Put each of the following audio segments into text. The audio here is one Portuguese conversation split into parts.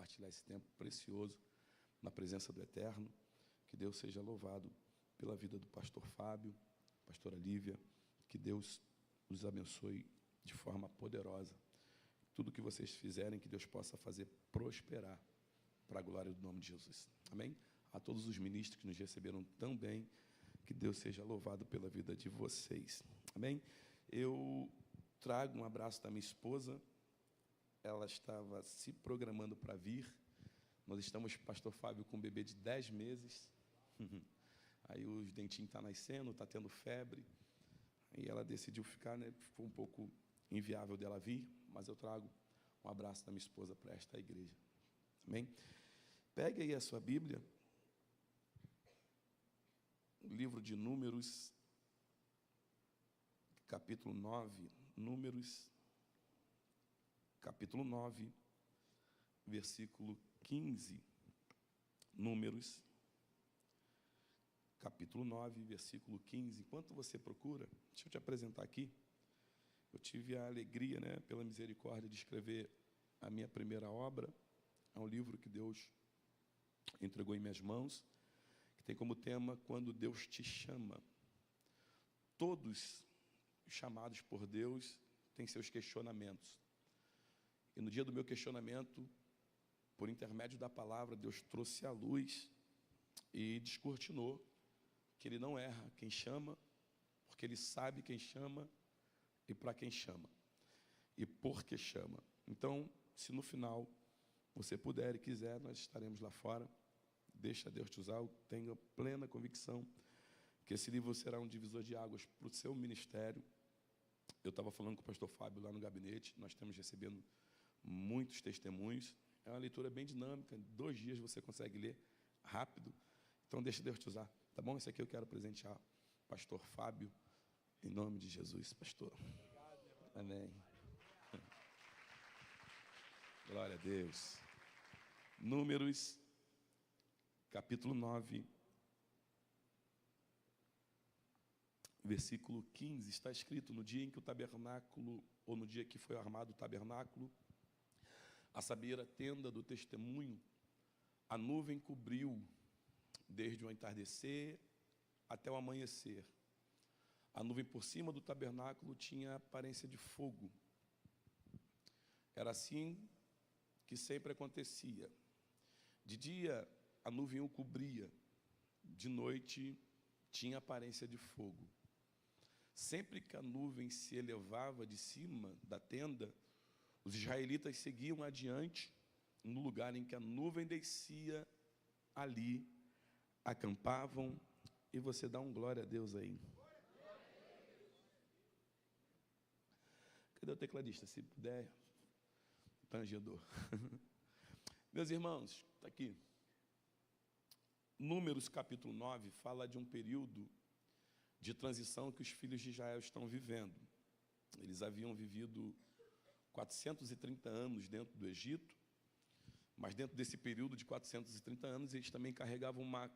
compartilhar esse tempo precioso na presença do Eterno. Que Deus seja louvado pela vida do pastor Fábio, pastora Lívia, que Deus os abençoe de forma poderosa. Tudo que vocês fizerem, que Deus possa fazer prosperar para a glória do nome de Jesus. Amém? A todos os ministros que nos receberam tão bem, que Deus seja louvado pela vida de vocês. Amém? Eu trago um abraço da minha esposa. Ela estava se programando para vir. Nós estamos, pastor Fábio, com um bebê de 10 meses. Aí os dentinhos estão nascendo, está tendo febre. E ela decidiu ficar, né? Ficou um pouco inviável dela vir, mas eu trago um abraço da minha esposa para esta igreja. Amém? Pegue aí a sua Bíblia, livro de Números, capítulo 9, Números, capítulo 9, versículo 15. Números, capítulo 9, versículo 15. Enquanto você procura, deixa eu te apresentar aqui. Eu tive a alegria, né, pela misericórdia, de escrever a minha primeira obra. É um livro que Deus entregou em minhas mãos, que tem como tema Quando Deus Te Chama. Todos chamados por Deus têm seus questionamentos. E no dia do meu questionamento, por intermédio da palavra, Deus trouxe à luz e descortinou que Ele não erra quem chama, porque Ele sabe quem chama e para quem chama, e por que chama. Então, se no final você puder e quiser, nós estaremos lá fora. Deixa Deus te usar. Eu tenho plena convicção que esse livro será um divisor de águas para o seu ministério. Eu estava falando com o pastor Fábio lá no gabinete, nós estamos recebendo muitos testemunhos. É uma leitura bem dinâmica, em 2 dias você consegue ler rápido. Então, deixa Deus te usar, tá bom? Esse aqui eu quero presentear o pastor Fábio, em nome de Jesus, pastor. Amém. Glória a Deus. Números, capítulo 9, versículo 15, está escrito: no dia em que o tabernáculo, ou no dia que foi armado o tabernáculo, a saber, a tenda do testemunho, a nuvem cobriu desde o entardecer até o amanhecer. A nuvem por cima do tabernáculo tinha a aparência de fogo. Era assim que sempre acontecia. De dia, a nuvem o cobria. De noite, tinha aparência de fogo. Sempre que a nuvem se elevava de cima da tenda, os israelitas seguiam adiante, no lugar em que a nuvem descia, ali acampavam. E você dá um glória a Deus aí. Cadê o tecladista? Se puder, tangedor. Meus irmãos, está aqui. Números capítulo 9 fala de um período de transição que os filhos de Israel estão vivendo. Eles haviam vivido 430 anos dentro do Egito, mas dentro desse período de 430 anos, eles também carregavam uma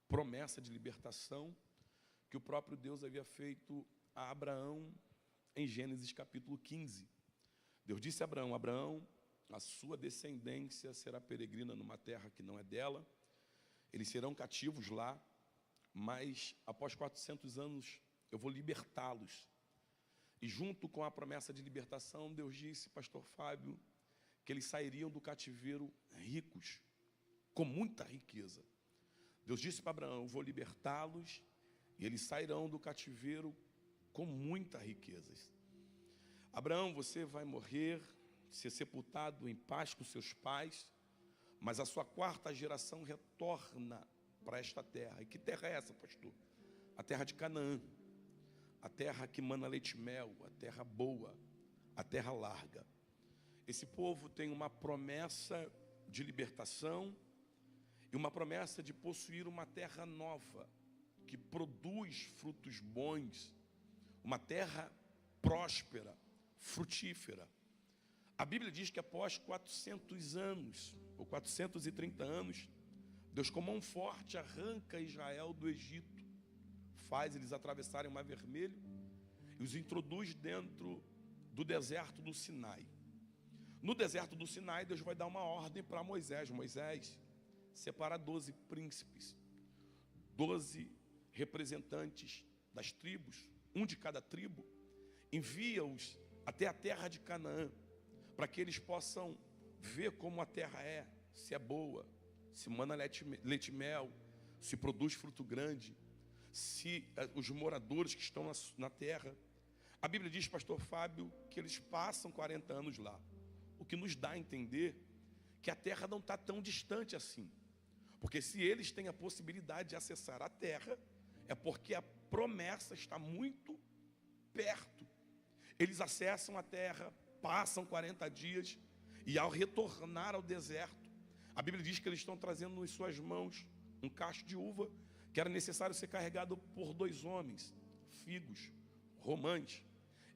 promessa de libertação que o próprio Deus havia feito a Abraão em Gênesis capítulo 15. Deus disse a Abraão: Abraão, a sua descendência será peregrina numa terra que não é dela, eles serão cativos lá, mas após 400 anos eu vou libertá-los. E junto com a promessa de libertação, Deus disse, pastor Fábio, que eles sairiam do cativeiro ricos, com muita riqueza. Deus disse para Abraão: eu vou libertá-los e eles sairão do cativeiro com muita riqueza. Abraão, você vai morrer, ser sepultado em paz com seus pais, mas a sua 4ª geração retorna para esta terra. E que terra é essa, pastor? A terra de Canaã, a terra que mana leite e mel, a terra boa, a terra larga. Esse povo tem uma promessa de libertação e uma promessa de possuir uma terra nova, que produz frutos bons, uma terra próspera, frutífera. A Bíblia diz que após 400 anos, ou 430 anos, Deus com mão forte arranca Israel do Egito, faz eles atravessarem o Mar Vermelho e os introduz dentro do deserto do Sinai. No deserto do Sinai, Deus vai dar uma ordem para Moisés. Moisés, separa 12 príncipes, 12 representantes das tribos, um de cada tribo, envia-os até a terra de Canaã, para que eles possam ver como a terra é, se é boa, se mana leite e mel, se produz fruto grande, se os moradores que estão na terra. A Bíblia diz, pastor Fábio, que eles passam 40 anos lá, o que nos dá a entender que a terra não está tão distante assim, porque se eles têm a possibilidade de acessar a terra, é porque a promessa está muito perto. Eles acessam a terra, passam 40 dias, e ao retornar ao deserto, a Bíblia diz que eles estão trazendo em suas mãos um cacho de uva, que era necessário ser carregado por 2 homens, figos, romãs,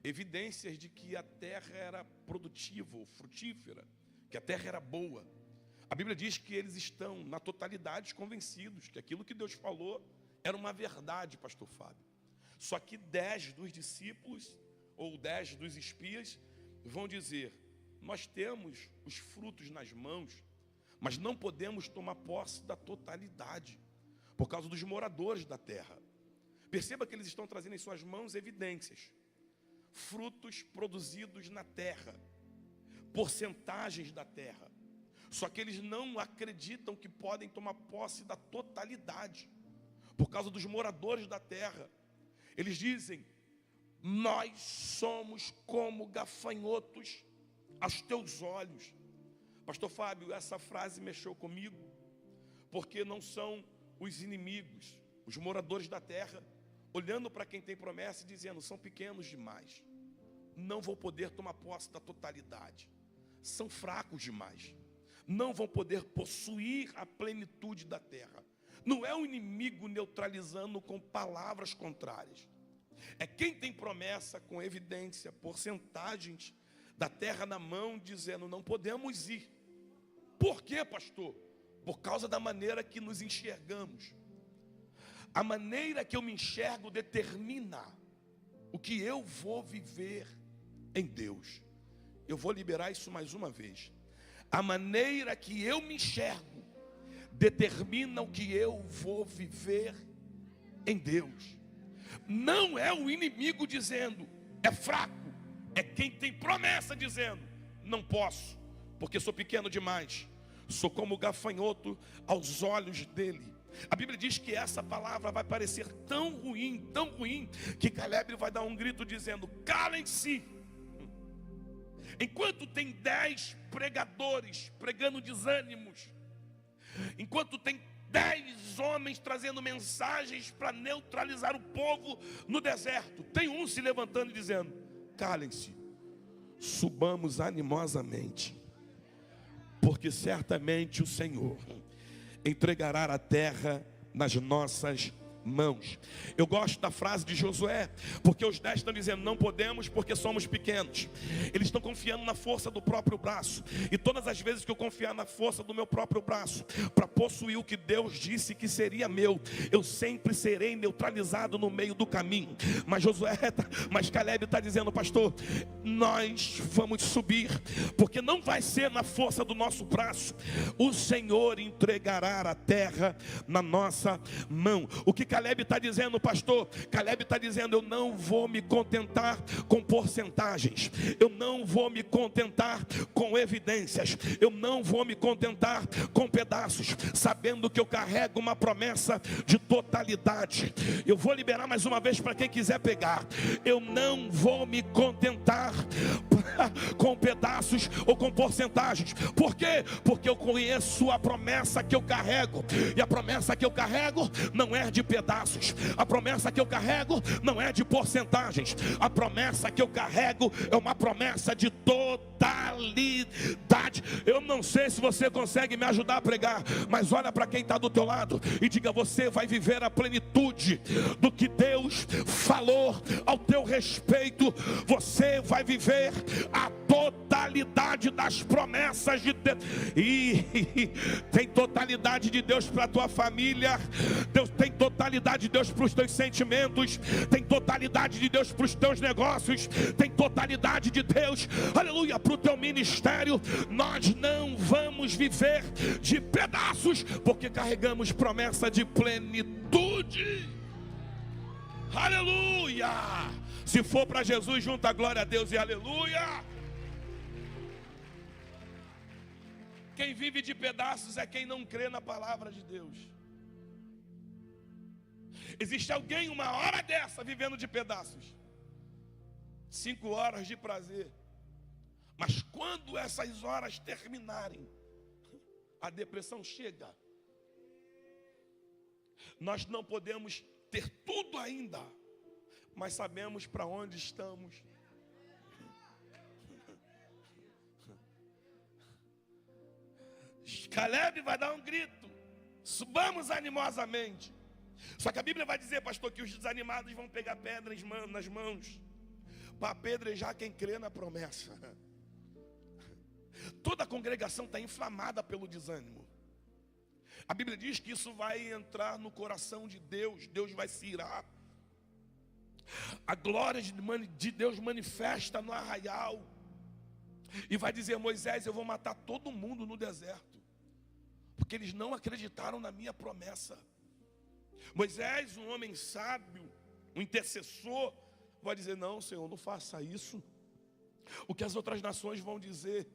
evidências de que a terra era produtiva, ou frutífera, que a terra era boa. A Bíblia diz que eles estão, na totalidade, convencidos que aquilo que Deus falou era uma verdade, pastor Fábio. Só que 10 dos discípulos, ou 10 dos espias, vão dizer, nós temos os frutos nas mãos, mas não podemos tomar posse da totalidade, por causa dos moradores da terra. Perceba que eles estão trazendo em suas mãos evidências, frutos produzidos na terra, porcentagens da terra. Só que eles não acreditam que podem tomar posse da totalidade, por causa dos moradores da terra. Eles dizem, nós somos como gafanhotos aos teus olhos. Pastor Fábio, essa frase mexeu comigo, porque não são os inimigos, os moradores da terra, olhando para quem tem promessa e dizendo, são pequenos demais, não vão poder tomar posse da totalidade, são fracos demais, não vão poder possuir a plenitude da terra. Não é o inimigo neutralizando com palavras contrárias, é quem tem promessa com evidência, porcentagens da terra na mão, dizendo, não podemos ir. Por quê, pastor? Por causa da maneira que nos enxergamos. A maneira que eu me enxergo determina o que eu vou viver em Deus. Eu vou liberar isso mais uma vez. A maneira que eu me enxergo determina o que eu vou viver em Deus. Não é o inimigo dizendo, é fraco. É quem tem promessa dizendo, não posso, porque sou pequeno demais. Sou como gafanhoto aos olhos dele. A Bíblia diz que essa palavra vai parecer tão ruim, que Caleb vai dar um grito dizendo, calem-se. Enquanto tem 10 pregadores pregando desânimos, enquanto tem 10 homens trazendo mensagens para neutralizar o povo no deserto, tem um se levantando e dizendo, calem-se, subamos animosamente, porque certamente o Senhor entregará a terra nas nossas mãos. Eu gosto da frase de Josué, porque os 10 estão dizendo, não podemos porque somos pequenos. Eles estão confiando na força do próprio braço, e todas as vezes que eu confiar na força do meu próprio braço, para possuir o que Deus disse que seria meu, eu sempre serei neutralizado no meio do caminho. Mas Caleb está dizendo, pastor, nós vamos subir, porque não vai ser na força do nosso braço, o Senhor entregará a terra na nossa mão. O que Caleb está dizendo, pastor? Caleb está dizendo, eu não vou me contentar com porcentagens, eu não vou me contentar com evidências, eu não vou me contentar com pedaços, sabendo que eu carrego uma promessa de totalidade. Eu vou liberar mais uma vez para quem quiser pegar. Eu não vou me contentar com pedaços ou com porcentagens. Por quê? Porque eu conheço a promessa que eu carrego, e a promessa que eu carrego não é de pedaços, a promessa que eu carrego não é de porcentagens, a promessa que eu carrego é uma promessa de totalidade. Eu não sei se você consegue me ajudar a pregar, mas olha para quem está do teu lado e diga, você vai viver a plenitude do que Deus falou ao teu respeito, você vai viver a totalidade das promessas de Deus. E tem totalidade de Deus para a tua família, Deus tem totalidade totalidade de Deus para os teus sentimentos, tem totalidade de Deus para os teus negócios, tem totalidade de Deus, aleluia, para o teu ministério. Nós não vamos viver de pedaços, porque carregamos promessa de plenitude. Aleluia! Se for para Jesus, junta a glória a Deus e aleluia! Quem vive de pedaços é quem não crê na palavra de Deus. Existe alguém uma hora dessa vivendo de pedaços, 5 horas de prazer, mas quando essas horas terminarem, a depressão chega. Nós não podemos ter tudo ainda, mas sabemos para onde estamos. Caleb vai dar um grito: subamos animosamente. Só que a Bíblia vai dizer, pastor, que os desanimados vão pegar pedra nas mãos para apedrejar quem crê na promessa. Toda a congregação está inflamada pelo desânimo. A Bíblia diz que isso vai entrar no coração de Deus. Deus vai se irar. A glória de Deus manifesta no arraial e vai dizer: Moisés, eu vou matar todo mundo no deserto, porque eles não acreditaram na minha promessa. Moisés, um homem sábio, um intercessor, vai dizer: não, Senhor, não faça isso. O que as outras nações vão dizer?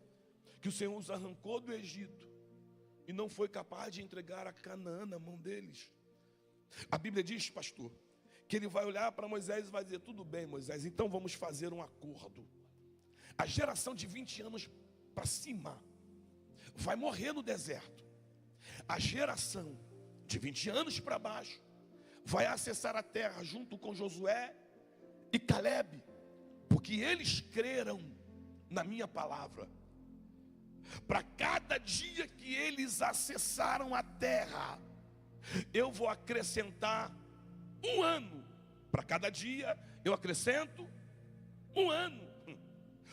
Que o Senhor os arrancou do Egito e não foi capaz de entregar a Canaã na mão deles. A Bíblia diz, pastor, que ele vai olhar para Moisés e vai dizer: tudo bem, Moisés, então vamos fazer um acordo. A geração de 20 anos para cima vai morrer no deserto. A geração de 20 anos para baixo vai acessar a terra junto com Josué e Caleb, porque eles creram na minha palavra. Para cada dia que eles acessaram a terra, eu vou acrescentar 1 ano. Para cada dia eu acrescento 1 ano,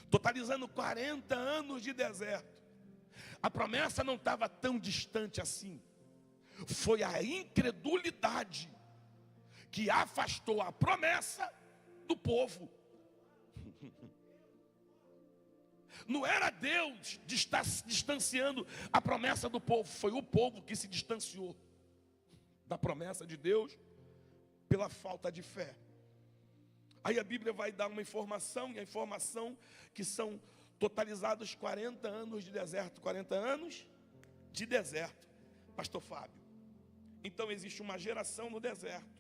totalizando 40 anos de deserto. A promessa não estava tão distante assim. Foi a incredulidade que afastou a promessa do povo. Não era Deus distanciando a promessa do povo, foi o povo que se distanciou da promessa de Deus pela falta de fé. Aí a Bíblia vai dar uma informação, e a informação que são totalizados 40 anos de deserto. 40 anos de deserto, pastor Fábio. Então existe uma geração no deserto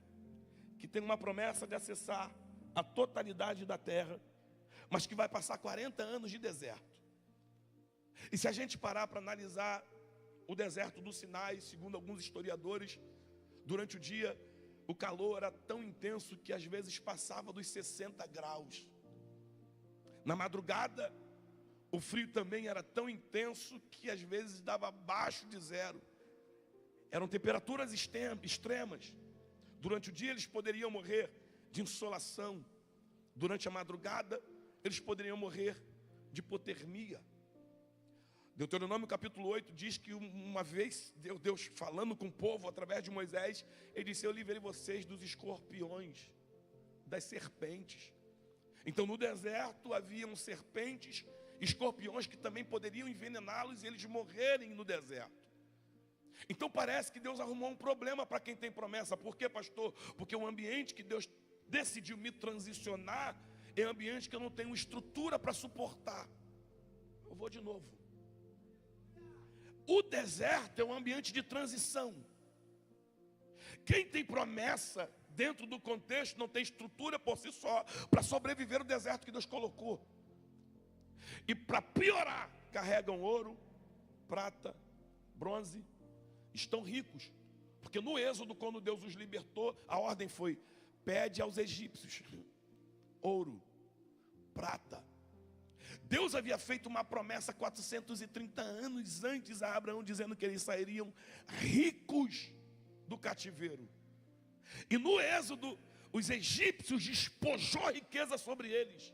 que tem uma promessa de acessar a totalidade da terra, mas que vai passar 40 anos de deserto. E se a gente parar para analisar o deserto do Sinai, segundo alguns historiadores, durante o dia o calor era tão intenso que às vezes passava dos 60 graus. Na madrugada, o frio também era tão intenso que às vezes dava abaixo de 0. Eram temperaturas extremas. Durante o dia eles poderiam morrer de insolação. Durante a madrugada eles poderiam morrer de hipotermia. Deuteronômio capítulo 8 diz que uma vez Deus falando com o povo através de Moisés, ele disse: eu livrei vocês dos escorpiões, das serpentes. Então no deserto haviam serpentes, escorpiões que também poderiam envenená-los e eles morrerem no deserto. Então parece que Deus arrumou um problema para quem tem promessa. Por quê, pastor? Porque o ambiente que Deus decidiu me transicionar é um ambiente que eu não tenho estrutura para suportar. Eu vou de novo. O deserto é um ambiente de transição. Quem tem promessa dentro do contexto não tem estrutura por si só para sobreviver o deserto que Deus colocou. E para piorar, carregam ouro, prata, bronze, estão ricos. Porque no Êxodo, quando Deus os libertou, a ordem foi: pede aos egípcios ouro, prata. Deus havia feito uma promessa 430 anos antes a Abraão, dizendo que eles sairiam ricos do cativeiro. E no Êxodo, os egípcios despojou a riqueza sobre eles.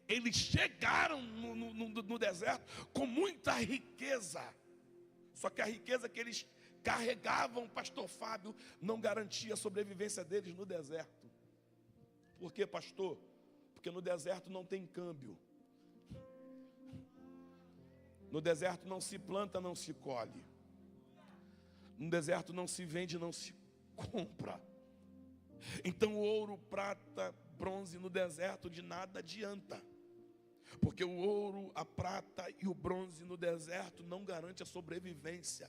Eles chegaram no deserto com muita riqueza. Só que a riqueza que eles carregavam, pastor Fábio, não garantia a sobrevivência deles no deserto. Por quê, pastor? Porque no deserto não tem câmbio. No deserto não se planta, não se colhe. No deserto não se vende, não se compra. Então o ouro, prata, bronze no deserto de nada adianta. Porque o ouro, a prata e o bronze no deserto não garante a sobrevivência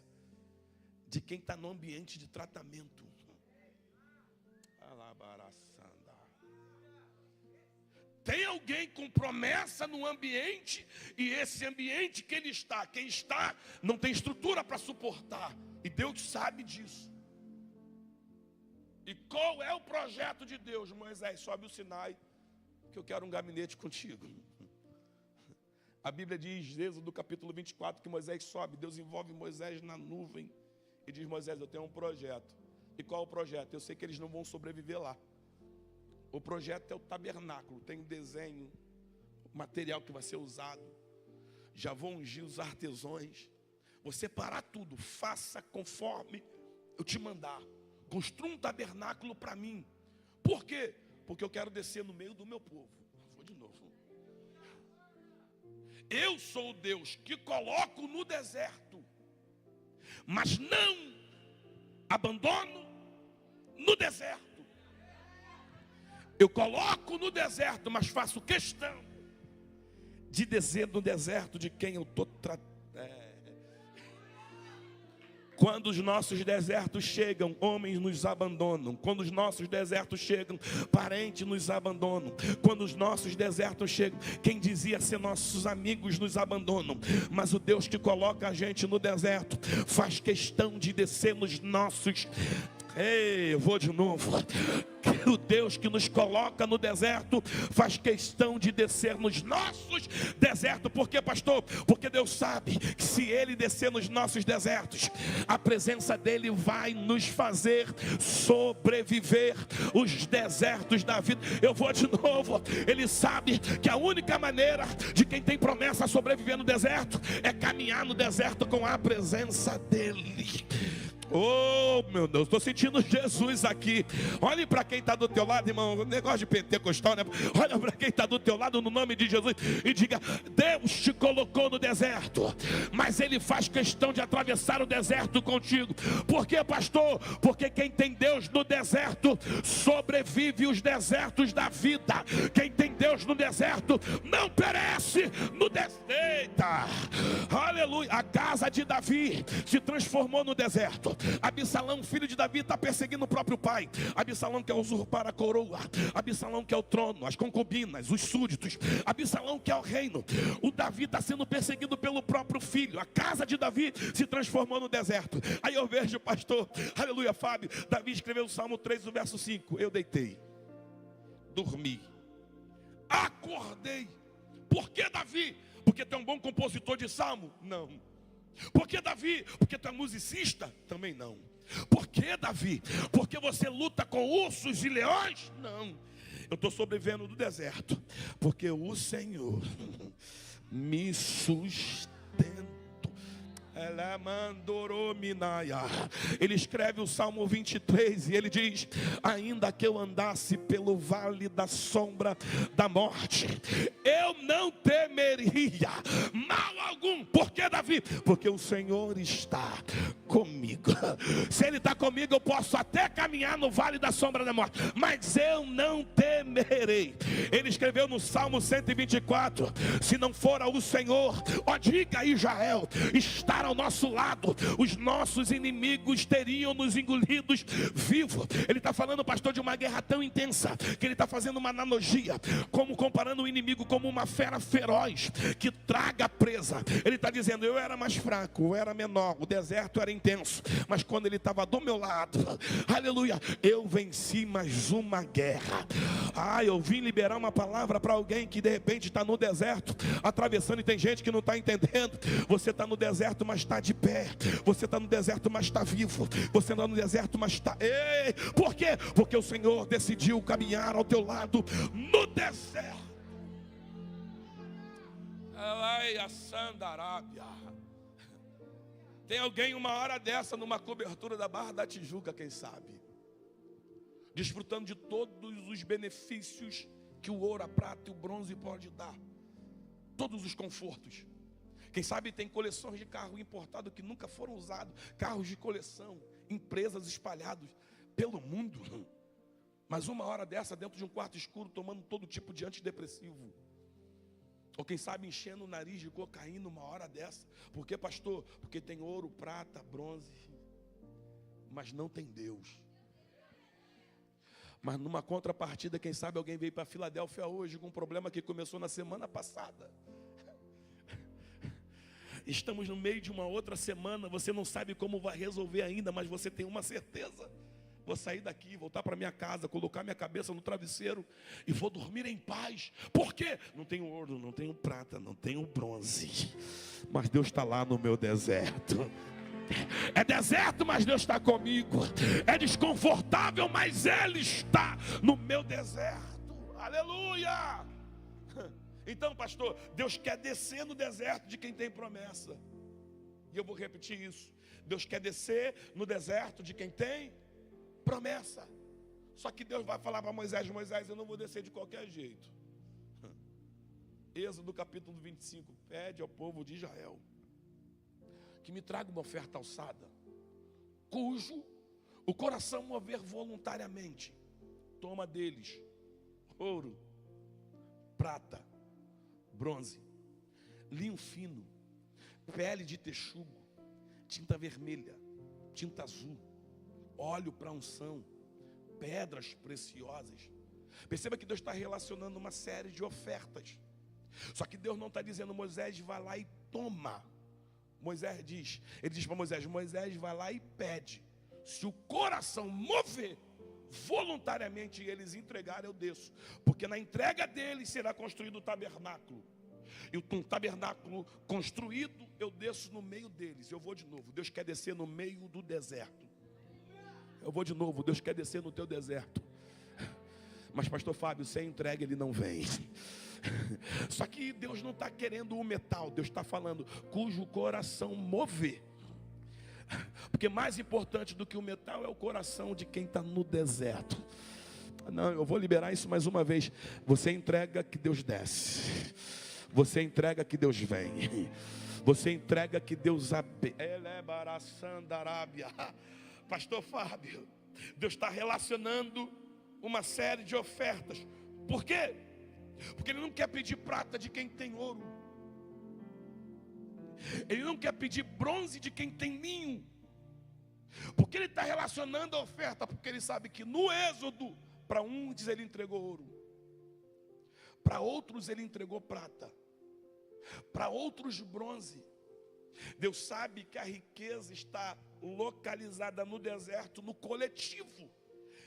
de quem está no ambiente de tratamento. Tem alguém com promessa no ambiente, e esse ambiente que ele está, quem está, não tem estrutura para suportar. E Deus sabe disso. E qual é o projeto de Deus? Moisés, sobe o Sinai, que eu quero um gabinete contigo. A Bíblia diz, Êxodo capítulo 24, que Moisés sobe. Deus envolve Moisés na nuvem e diz, Moisés, eu tenho um projeto. E qual é o projeto? Eu sei que eles não vão sobreviver lá. O projeto é o tabernáculo, tem um desenho, material que vai ser usado. Já vou ungir os artesãos. Vou separar tudo, faça conforme eu te mandar. Construa um tabernáculo para mim. Por quê? Porque eu quero descer no meio do meu povo. Vou de novo. Eu sou o Deus que coloco no deserto, mas não abandono no deserto. Eu coloco no deserto, mas faço questão de dizer no deserto de quem eu estou tratando. Quando os nossos desertos chegam, homens nos abandonam. Quando os nossos desertos chegam, parentes nos abandonam. Quando os nossos desertos chegam, quem dizia ser nossos amigos nos abandonam. Mas o Deus que coloca a gente no deserto faz questão de descer nos nossos. Ei, eu vou de novo. O Deus que nos coloca no deserto faz questão de descer nos nossos desertos. Por quê, pastor? Porque Deus sabe que se Ele descer nos nossos desertos, a presença dEle vai nos fazer sobreviver os desertos da vida. Eu vou de novo. Ele sabe que a única maneira de quem tem promessa sobreviver no deserto é caminhar no deserto com a presença dEle. Oh, meu Deus, estou sentindo Jesus aqui. Olhe para quem está do teu lado, irmão. Negócio de pentecostal, né? Olha para quem está do teu lado no nome de Jesus e diga: Deus te colocou no deserto, mas Ele faz questão de atravessar o deserto contigo. Por quê, pastor? Porque quem tem Deus no deserto sobrevive os desertos da vida. Quem tem Deus no deserto não perece no deserto. Eita, aleluia. A casa de Davi se transformou no deserto. Absalão, filho de Davi, está perseguindo o próprio pai. Absalão quer usurpar a coroa. Absalão quer o trono, as concubinas, os súditos. Absalão quer o reino. O Davi está sendo perseguido pelo próprio filho. A casa de Davi se transformou no deserto. Aí eu vejo, pastor, aleluia, Fábio, Davi escreveu o Salmo 3, no verso 5. Eu deitei, dormi, acordei. Por que Davi? Porque tu é um bom compositor de salmo? Não. Por que Davi? Porque tu é musicista? Também não. Por que Davi? Porque você luta com ursos e leões? Não. Eu estou sobrevivendo do deserto porque o Senhor me sustenta. Ele escreve o Salmo 23 e ele diz: ainda que eu andasse pelo vale da sombra da morte, eu não temeria mal algum. Por que, Davi? Porque o Senhor está comigo. Se Ele está comigo, eu posso até caminhar no vale da sombra da morte, mas eu não temerei. Ele escreveu no Salmo 124: se não fora o Senhor, ó, diga Israel, estar ao nosso lado, os nossos inimigos teriam nos engolidos vivos. Ele está falando, pastor, de uma guerra tão intensa que ele está fazendo uma analogia, como comparando o inimigo como uma fera feroz que traga presa. Ele está dizendo: eu era mais fraco, eu era menor, o deserto era intenso, mas quando ele estava do meu lado, aleluia, eu venci mais uma guerra. Eu vim liberar uma palavra para alguém que de repente está no deserto, atravessando, e tem gente que não está entendendo. Você está no deserto, mas está de pé. Você está no deserto, mas está vivo. Você está no deserto, mas está... Ei, por quê? Porque o Senhor decidiu caminhar ao teu lado no deserto. Tem alguém uma hora dessa numa cobertura da Barra da Tijuca, quem sabe, desfrutando de todos os benefícios que o ouro, a prata e o bronze pode dar, todos os confortos. Quem sabe tem coleções de carro importado que nunca foram usados, carros de coleção, empresas espalhadas pelo mundo. Mas uma hora dessa, dentro de um quarto escuro, tomando todo tipo de antidepressivo. Ou quem sabe enchendo o nariz de cocaína uma hora dessa. Por quê, pastor? Porque tem ouro, prata, bronze, mas não tem Deus. Mas numa contrapartida, quem sabe alguém veio para Filadélfia hoje com um problema que começou na semana passada. Estamos no meio de uma outra semana, você não sabe como vai resolver ainda, mas você tem uma certeza: vou sair daqui, voltar para minha casa, colocar minha cabeça no travesseiro e vou dormir em paz. Por quê? Não tenho ouro, não tenho prata, não tenho bronze, mas Deus está lá no meu deserto. É deserto, mas Deus está comigo. É desconfortável, mas Ele está no meu deserto. Aleluia! Então, pastor, Deus quer descer no deserto de quem tem promessa. E eu vou repetir isso. Deus quer descer no deserto de quem tem promessa. Só que Deus vai falar para Moisés: Moisés, eu não vou descer de qualquer jeito. Êxodo capítulo 25, pede ao povo de Israel que me traga uma oferta alçada, cujo o coração mover voluntariamente. Toma deles ouro, prata, bronze, linho fino, pele de texugo, tinta vermelha, tinta azul, óleo para unção, pedras preciosas. Perceba que Deus está relacionando uma série de ofertas. Só que Deus não está dizendo: Moisés, vai lá e toma. Moisés diz, ele diz para Moisés: Moisés, vai lá e pede. Se o coração mover voluntariamente e eles entregarem, eu desço. Porque na entrega deles será construído o tabernáculo. E um tabernáculo construído, eu desço no meio deles. Eu vou de novo. Deus quer descer no meio do deserto. Eu vou de novo. Deus quer descer no teu deserto. Mas pastor Fábio, sem entrega ele não vem. Só que Deus não está querendo o metal. Deus está falando cujo coração mover. Porque mais importante do que o metal é o coração de quem está no deserto. Não, eu vou liberar isso mais uma vez. Você entrega que Deus desce. Você entrega que Deus vem. Você entrega que Deus Pastor Fábio, Deus está relacionando uma série de ofertas. Por quê? Porque Ele não quer pedir prata de quem tem ouro. Ele não quer pedir bronze de quem tem linho. Porque Ele está relacionando a oferta. Porque Ele sabe que no Êxodo, para uns Ele entregou ouro, para outros Ele entregou prata, para outros bronze. Deus sabe que a riqueza está localizada no deserto, no coletivo.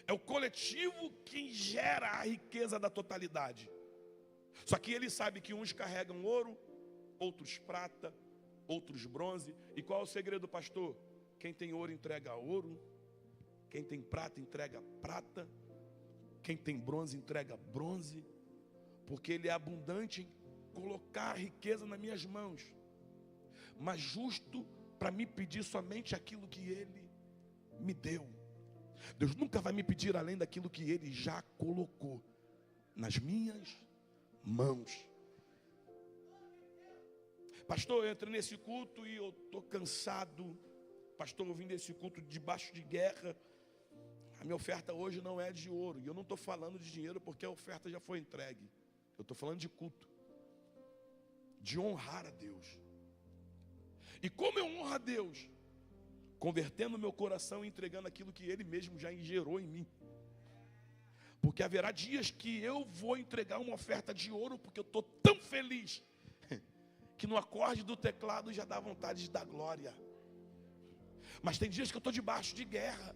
É o coletivo que gera a riqueza da totalidade. Só que Ele sabe que uns carregam ouro, outros prata, outros bronze. E qual é o segredo, pastor? Quem tem ouro entrega ouro, quem tem prata entrega prata, quem tem bronze entrega bronze. Porque Ele é abundante em colocar a riqueza nas minhas mãos, mas justo para me pedir somente aquilo que Ele me deu. Deus nunca vai me pedir além daquilo que Ele já colocou nas minhas mãos. Pastor, eu entrei nesse culto e eu estou cansado. Pastor, eu vim desse culto debaixo de guerra. A minha oferta hoje não é de ouro. E eu não estou falando de dinheiro porque a oferta já foi entregue. Eu estou falando de culto, de honrar a Deus. E como eu honro a Deus? Convertendo meu coração e entregando aquilo que Ele mesmo já gerou em mim. Porque haverá dias que eu vou entregar uma oferta de ouro, porque eu estou tão feliz que no acorde do teclado já dá vontade de dar glória. Mas tem dias que eu estou debaixo de guerra.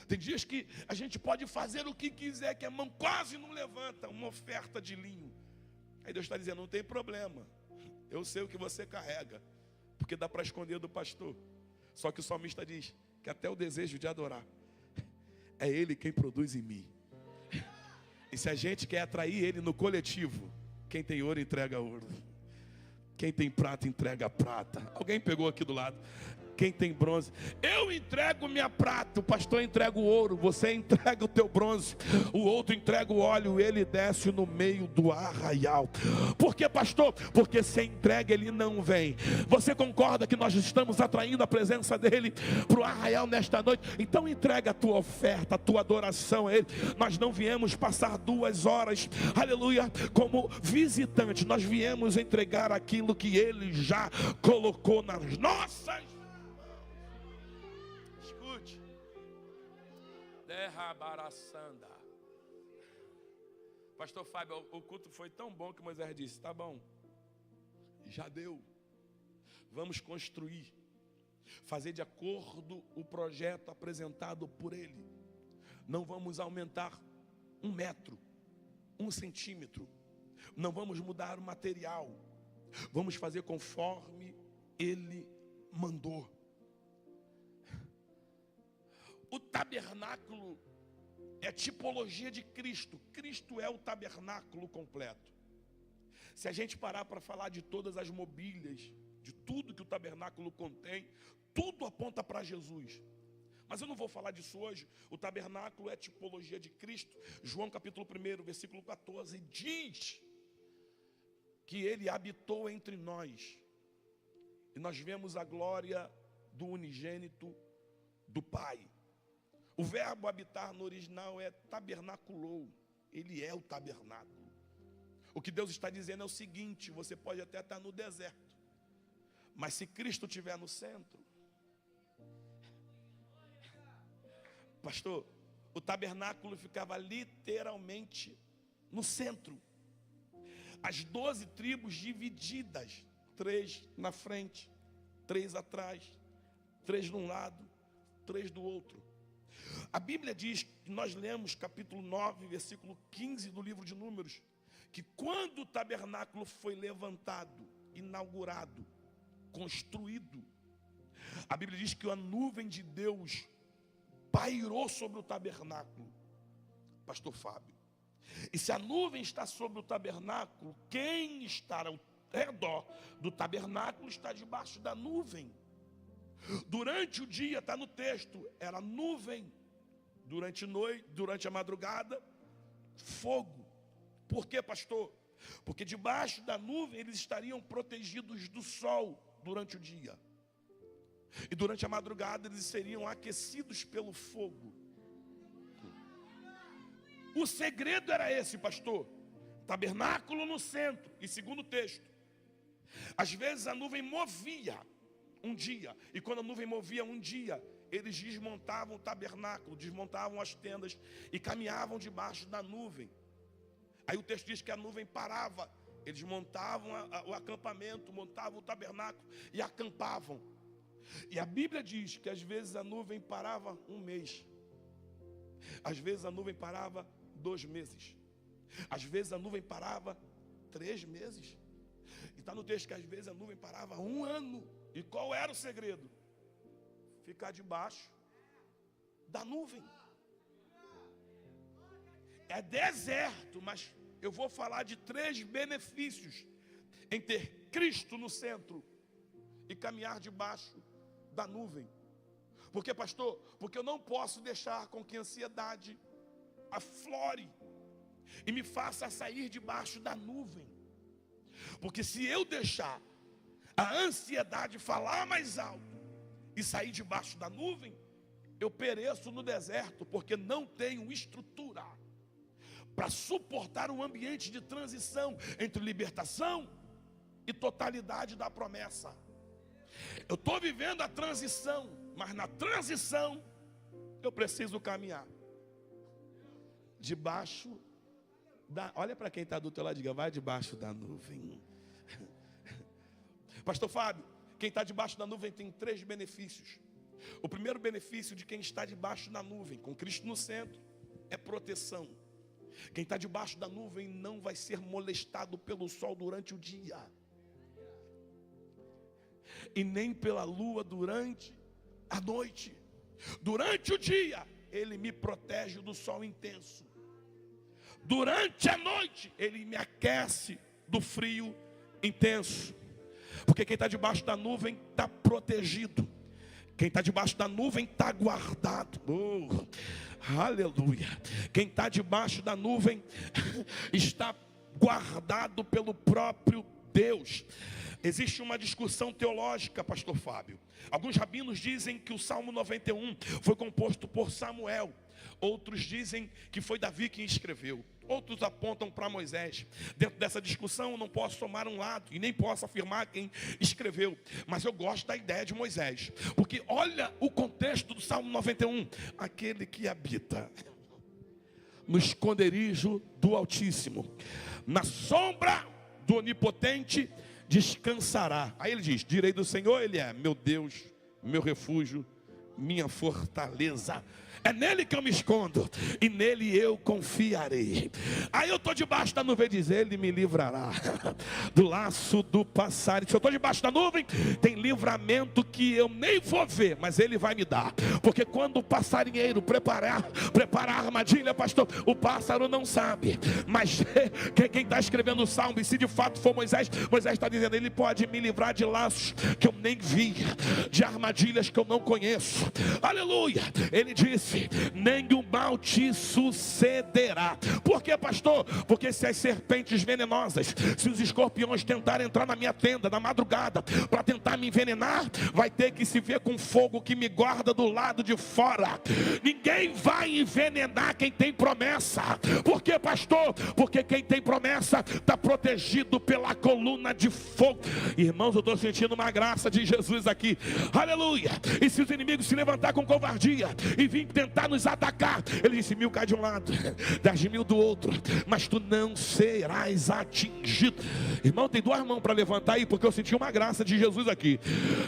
Tem dias que a gente pode fazer o que quiser, que a mão quase não levanta, uma oferta de linho. Aí Deus está dizendo: não tem problema, eu sei o que você carrega, porque dá para esconder do pastor. Só que o salmista diz que até o desejo de adorar é Ele quem produz em mim. E se a gente quer atrair Ele no coletivo, quem tem ouro entrega ouro, quem tem prata entrega prata. Alguém pegou aqui do lado? Quem tem bronze? Eu entrego minha prata, o pastor entrega o ouro, você entrega o teu bronze, o outro entrega o óleo, ele desce no meio do arraial. Por que, pastor? Porque se entrega, ele não vem. Você concorda que nós estamos atraindo a presença dele para o arraial nesta noite? Então entrega a tua oferta, a tua adoração a ele. Nós não viemos passar 2 horas, aleluia, como visitante. Nós viemos entregar aquilo que ele já colocou nas nossas. Escute. Derrabaraçanda. Pastor Fábio, o culto foi tão bom que Moisés disse: tá bom, já deu. Vamos construir, fazer de acordo o projeto apresentado por ele. Não vamos aumentar 1 metro, 1 centímetro. Não vamos mudar o material. Vamos fazer conforme ele mandou. O tabernáculo é tipologia de Cristo. Cristo é o tabernáculo completo. Se a gente parar para falar de todas as mobílias, de tudo que o tabernáculo contém, tudo aponta para Jesus. Mas eu não vou falar disso hoje. O tabernáculo é tipologia de Cristo. João capítulo 1, versículo 14, diz que ele habitou entre nós. E nós vemos a glória do unigênito do Pai. O verbo habitar no original é tabernaculou. Ele é o tabernáculo. O que Deus está dizendo é o seguinte: você pode até estar no deserto, mas se Cristo estiver no centro, pastor, o tabernáculo ficava literalmente no centro. As 12 tribos divididas, 3 na frente, 3 atrás, 3 de um lado, 3 do outro. A Bíblia diz, que nós lemos capítulo 9, versículo 15 do livro de Números, que quando o tabernáculo foi levantado, inaugurado, construído, a Bíblia diz que a nuvem de Deus pairou sobre o tabernáculo. Pastor Fábio, e se a nuvem está sobre o tabernáculo, quem está ao redor do tabernáculo está debaixo da nuvem. Durante o dia, está no texto, era nuvem. Durante a madrugada, fogo. Por quê, pastor? Porque debaixo da nuvem eles estariam protegidos do sol durante o dia. E durante a madrugada eles seriam aquecidos pelo fogo. O segredo era esse, pastor. Tabernáculo no centro. E segundo o texto, às vezes a nuvem movia um dia. E quando a nuvem movia um dia, eles desmontavam o tabernáculo, desmontavam as tendas e caminhavam debaixo da nuvem. Aí o texto diz que a nuvem parava. Eles montavam o acampamento, montavam o tabernáculo e acampavam. E a Bíblia diz que às vezes a nuvem parava 1 mês. Às vezes a nuvem parava 2 meses. Às vezes a nuvem parava 3 meses. E está no texto que às vezes a nuvem parava 1 ano. E qual era o segredo? Ficar debaixo da nuvem. É deserto, mas eu vou falar de 3 benefícios em ter Cristo no centro e caminhar debaixo da nuvem. Por quê, pastor? Porque eu não posso deixar com que a ansiedade aflore e me faça sair debaixo da nuvem. Porque se eu deixar a ansiedade falar mais alto e sair debaixo da nuvem, eu pereço no deserto, porque não tenho estrutura para suportar um ambiente de transição entre libertação e totalidade da promessa. Eu estou vivendo a transição, mas na transição eu preciso caminhar debaixo da... Olha para quem está do teu lado e diga: vai debaixo da nuvem. Pastor Fábio, quem está debaixo da nuvem tem 3 benefícios. O primeiro benefício de quem está debaixo da nuvem, com Cristo no centro, é proteção. Quem está debaixo da nuvem não vai ser molestado pelo sol durante o dia, e nem pela lua durante a noite. Durante o dia, Ele me protege do sol intenso. Durante a noite, Ele me aquece do frio intenso. Porque quem está debaixo da nuvem está protegido. Quem está debaixo da nuvem está guardado. Aleluia. Quem está debaixo da nuvem está guardado pelo próprio Deus. Existe uma discussão teológica, pastor Fábio. Alguns rabinos dizem que o Salmo 91 foi composto por Samuel. Outros dizem que foi Davi quem escreveu. Outros apontam para Moisés. Dentro dessa discussão eu não posso tomar um lado e nem posso afirmar quem escreveu. Mas eu gosto da ideia de Moisés. Porque olha o contexto do Salmo 91. Aquele que habita no esconderijo do Altíssimo, na sombra do Onipotente descansará. Aí ele diz: direi do Senhor, Ele é meu Deus, meu refúgio, minha fortaleza. É nele que eu me escondo e nele eu confiarei. Aí eu estou debaixo da nuvem, diz: Ele me livrará do laço do passarinho. Se eu estou debaixo da nuvem, tem livramento que eu nem vou ver, mas Ele vai me dar. Porque quando o passarinheiro prepara a armadilha, pastor, o pássaro não sabe. Mas quem está escrevendo o salmo, e se de fato for Moisés, Moisés está dizendo: Ele pode me livrar de laços que eu nem vi, de armadilhas que eu não conheço. Aleluia. Ele disse: nenhum mal te sucederá. Por quê, pastor? Porque se as serpentes venenosas, se os escorpiões tentarem entrar na minha tenda na madrugada para tentar me envenenar, vai ter que se ver com fogo que me guarda do lado de fora. Ninguém vai envenenar quem tem promessa. Por quê, pastor? Porque quem tem promessa está protegido pela coluna de fogo. Irmãos, eu estou sentindo uma graça de Jesus aqui. Aleluia. E se os inimigos se levantar com covardia e vir tentar nos atacar, Ele disse: 1000 cai de um lado, 10.000 do outro, mas tu não serás atingido. Irmão, tem 2 mãos para levantar aí, porque eu senti uma graça de Jesus aqui.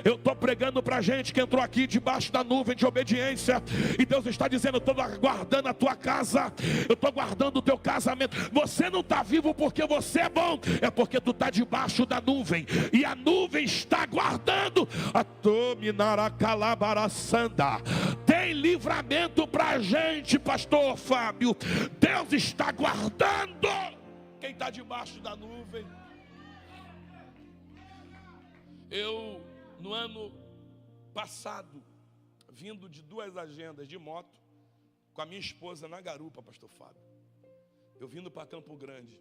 Eu estou pregando para gente que entrou aqui debaixo da nuvem de obediência, e Deus está dizendo: eu estou guardando a tua casa, eu estou guardando o teu casamento. Você não está vivo porque você é bom, é porque tu está debaixo da nuvem, e a nuvem está guardando a Tominara Calabaraçanda. Tem livramento para a gente, pastor Fábio. Deus está guardando quem está debaixo da nuvem. Eu, no ano passado, vindo de 2 agendas de moto, com a minha esposa na garupa, pastor Fábio, eu vindo para Campo Grande.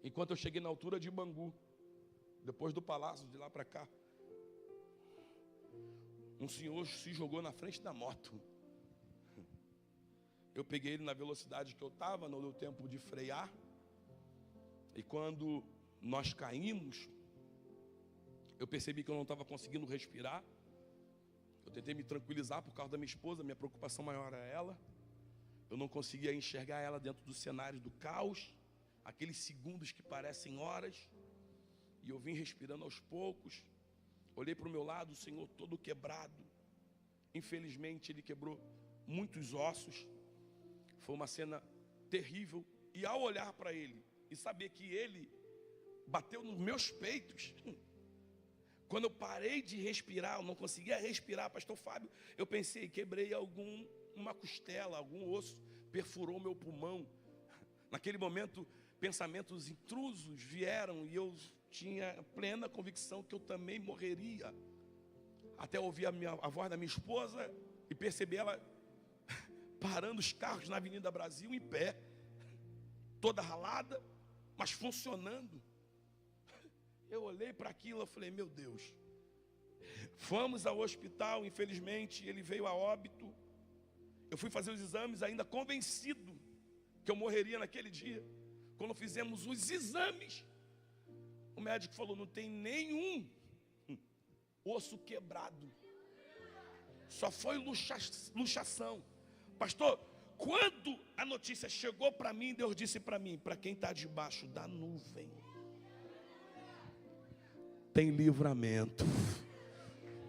Enquanto eu cheguei na altura de Bangu, depois do palácio, de lá para cá, um senhor se jogou na frente da moto. Eu peguei ele na velocidade que eu estava, não deu tempo de frear. E quando nós caímos, eu percebi que eu não estava conseguindo respirar. Eu tentei me tranquilizar por causa da minha esposa, minha preocupação maior era ela. Eu não conseguia enxergar ela dentro do cenário do caos, aqueles segundos que parecem horas. E eu vim respirando aos poucos. Olhei para o meu lado, o Senhor todo quebrado. Infelizmente Ele quebrou muitos ossos. Foi uma cena terrível. E ao olhar para Ele e saber que Ele bateu nos meus peitos, quando eu parei de respirar, eu não conseguia respirar, pastor Fábio, eu pensei: quebrei uma costela, algum osso perfurou meu pulmão. Naquele momento, pensamentos intrusos vieram e eu tinha plena convicção que eu também morreria. Até ouvir a voz da minha esposa e perceber ela parando os carros na Avenida Brasil em pé, toda ralada, mas funcionando. Eu olhei para aquilo e falei: meu Deus. Fomos ao hospital, infelizmente ele veio a óbito. Eu fui fazer os exames ainda convencido que eu morreria naquele dia. Quando fizemos os exames, o médico falou: não tem nenhum osso quebrado, só foi luxação. Pastor, quando a notícia chegou para mim, Deus disse para mim: para quem está debaixo da nuvem, tem livramento.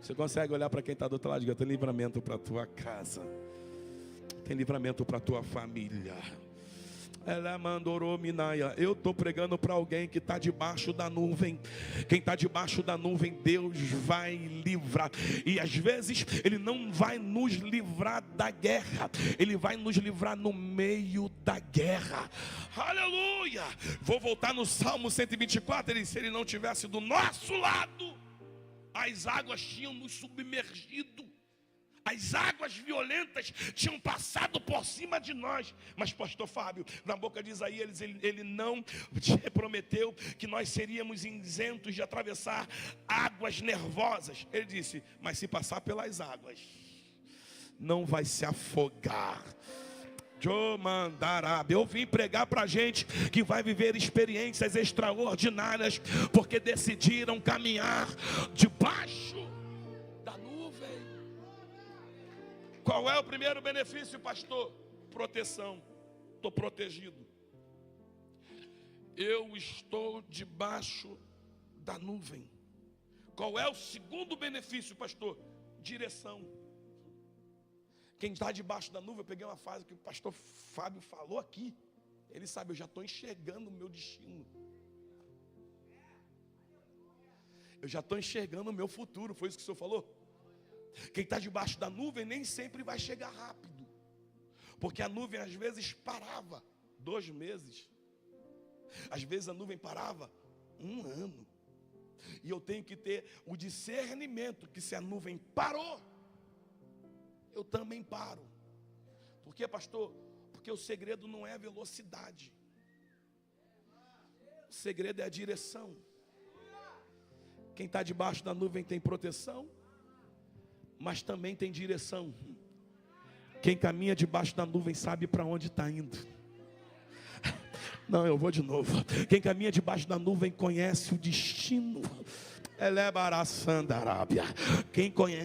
Você consegue olhar para quem está do outro lado e dizer: tem livramento para a tua casa, tem livramento para a tua família. Ela mandou Minaia. Eu estou pregando para alguém que está debaixo da nuvem. Quem está debaixo da nuvem, Deus vai livrar. E às vezes Ele não vai nos livrar da guerra, Ele vai nos livrar no meio da guerra. Aleluia. Vou voltar no Salmo 124. Ele disse: se Ele não tivesse do nosso lado, as águas tinham nos submergido. As águas violentas tinham passado por cima de nós. Mas pastor Fábio, na boca de Isaías, ele não prometeu que nós seríamos isentos de atravessar águas nervosas. Ele disse, mas se passar pelas águas, não vai se afogar. Eu vim pregar para gente que vai viver experiências extraordinárias, porque decidiram caminhar debaixo da nuvem. Qual é o primeiro benefício, pastor? Proteção. Estou protegido. Eu estou debaixo da nuvem. Qual é o segundo benefício, pastor? Direção. Quem está debaixo da nuvem, eu peguei uma frase que o pastor Fábio falou aqui. Ele sabe, eu já estou enxergando o meu destino. Eu já estou enxergando o meu futuro, foi isso que o senhor falou? Quem está debaixo da nuvem nem sempre vai chegar rápido. Porque a nuvem às vezes parava 2 meses. Às vezes a nuvem parava 1 ano. E eu tenho que ter o discernimento que se a nuvem parou, eu também paro. Por quê, pastor? Porque o segredo não é a velocidade. O segredo é a direção. Quem está debaixo da nuvem tem proteção, mas também tem direção. Quem caminha debaixo da nuvem sabe para onde está indo. Não, eu vou de novo. Quem caminha debaixo da nuvem conhece o destino.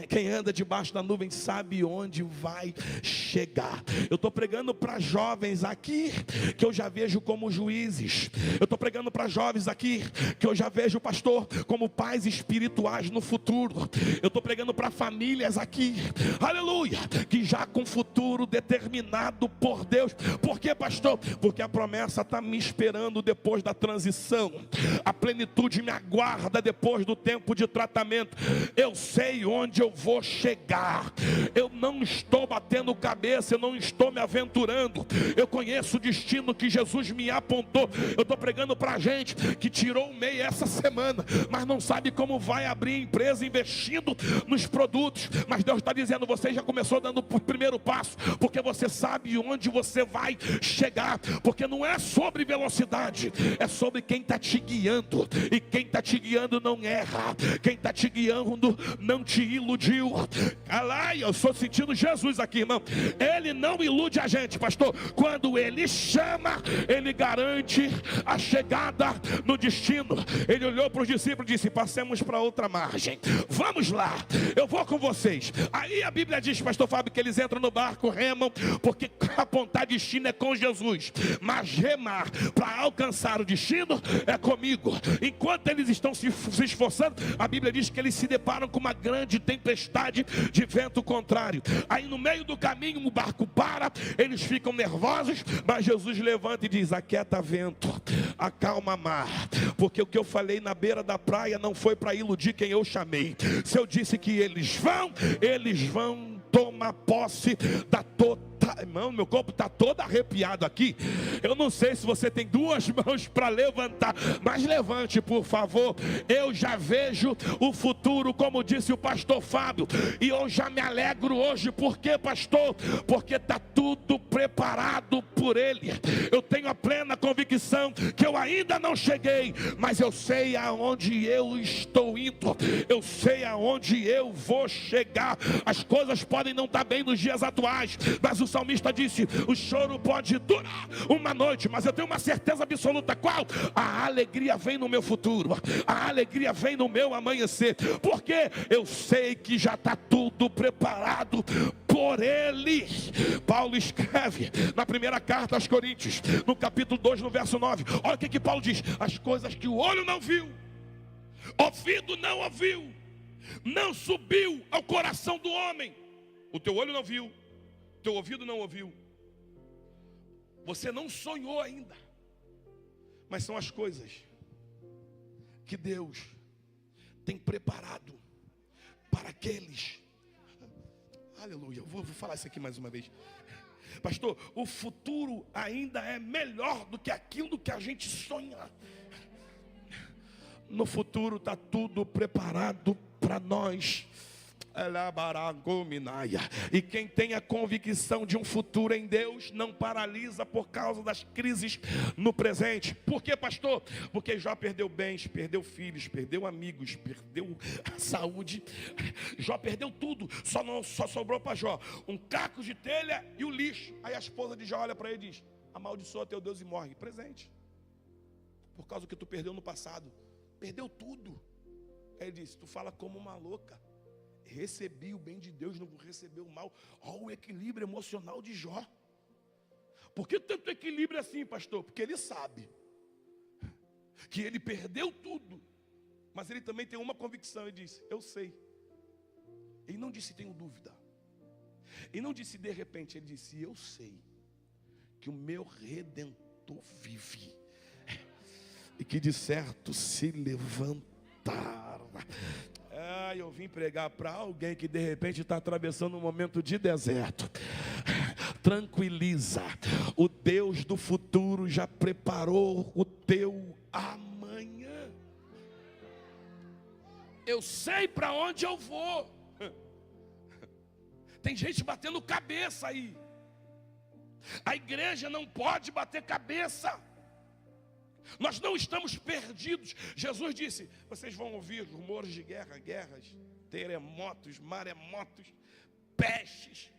Quem anda debaixo da nuvem sabe onde vai chegar. Eu estou pregando para jovens aqui que eu já vejo como juízes. Eu estou pregando para jovens aqui que eu já vejo, pastor, como pais espirituais no futuro. Eu estou pregando para famílias aqui, aleluia, que já com futuro determinado por Deus. Por quê, pastor? Porque a promessa está me esperando depois da transição. A plenitude me aguarda depois do tempo de tratamento. Eu sei onde eu vou chegar. Eu não estou batendo cabeça, eu não estou me aventurando. Eu conheço o destino que Jesus me apontou. Eu estou pregando para gente que tirou o MEI essa semana, mas não sabe como vai abrir empresa investindo nos produtos. Mas Deus está dizendo, você já começou dando o primeiro passo, porque você sabe onde você vai chegar. Porque não é sobre velocidade, é sobre quem está te guiando. E quem está te guiando não erra. Quem está te guiando não te iludiu. Alai, eu estou sentindo Jesus aqui, irmão. Ele não ilude a gente, pastor. Quando ele chama, ele garante a chegada no destino. Ele olhou para os discípulos e disse, passemos para outra margem. Vamos lá, eu vou com vocês. Aí a Bíblia diz, pastor Fábio, que eles entram no barco, remam, porque apontar destino é com Jesus. Mas remar para alcançar o destino é comigo. Enquanto eles estão se esforçando, a Bíblia diz que eles se deparam com uma grande tempestade de vento contrário. Aí no meio do caminho o barco para, eles ficam nervosos, mas Jesus levanta e diz, aquieta vento, acalma mar, porque o que eu falei na beira da praia não foi para iludir quem eu chamei. Se eu disse que eles vão tomar posse da totalidade. Irmão, meu corpo está todo arrepiado aqui. Eu não sei se você tem 2 mãos para levantar, mas levante, por favor. Eu já vejo o futuro, como disse o pastor Fábio, e eu já me alegro hoje. Por quê, pastor? Porque está tudo preparado por Ele. Eu tenho a plena convicção que eu ainda não cheguei, mas eu sei aonde eu estou indo. Eu sei aonde eu vou chegar. As coisas podem não estar bem nos dias atuais, mas o salmista disse, o choro pode durar uma noite, mas eu tenho uma certeza absoluta. Qual? A alegria vem no meu futuro, a alegria vem no meu amanhecer, porque eu sei que já está tudo preparado por Ele. Paulo escreve na primeira carta aos Coríntios, no capítulo 2, no verso 9, olha o que Paulo diz, as coisas que o olho não viu, ouvido não ouviu, não subiu ao coração do homem. O teu olho não viu, teu ouvido não ouviu, você não sonhou ainda, mas são as coisas que Deus tem preparado para aqueles. Aleluia, eu vou falar isso aqui mais uma vez. Pastor, o futuro ainda é melhor do que aquilo que a gente sonha. No futuro está tudo preparado para nós. E quem tem a convicção de um futuro em Deus não paralisa por causa das crises no presente. Por quê, pastor? Porque Jó perdeu bens, perdeu filhos, perdeu amigos, perdeu a saúde. Jó perdeu tudo, só sobrou para Jó um caco de telha e o lixo. Aí a esposa de Jó olha para ele e diz: amaldiçoa teu Deus e morre. Presente. Por causa do que tu perdeu no passado. Perdeu tudo. Aí ele disse: tu fala como uma louca. Recebi o bem de Deus, não vou receber o mal. Olha o equilíbrio emocional de Jó. Por que tanto equilíbrio assim, pastor? Porque ele sabe que ele perdeu tudo, mas ele também tem uma convicção. Ele disse: eu sei. Ele não disse tenho dúvida. Ele não disse de repente. Ele disse: eu sei que o meu Redentor vive e que de certo se levantará. Eu vim pregar para alguém que de repente está atravessando um momento de deserto. Tranquiliza, o Deus do futuro já preparou o teu amanhã. Eu sei para onde eu vou. Tem gente batendo cabeça aí. A igreja não pode bater cabeça. Nós não estamos perdidos. Jesus disse: vocês vão ouvir rumores de guerra, guerras, terremotos, maremotos, pestes.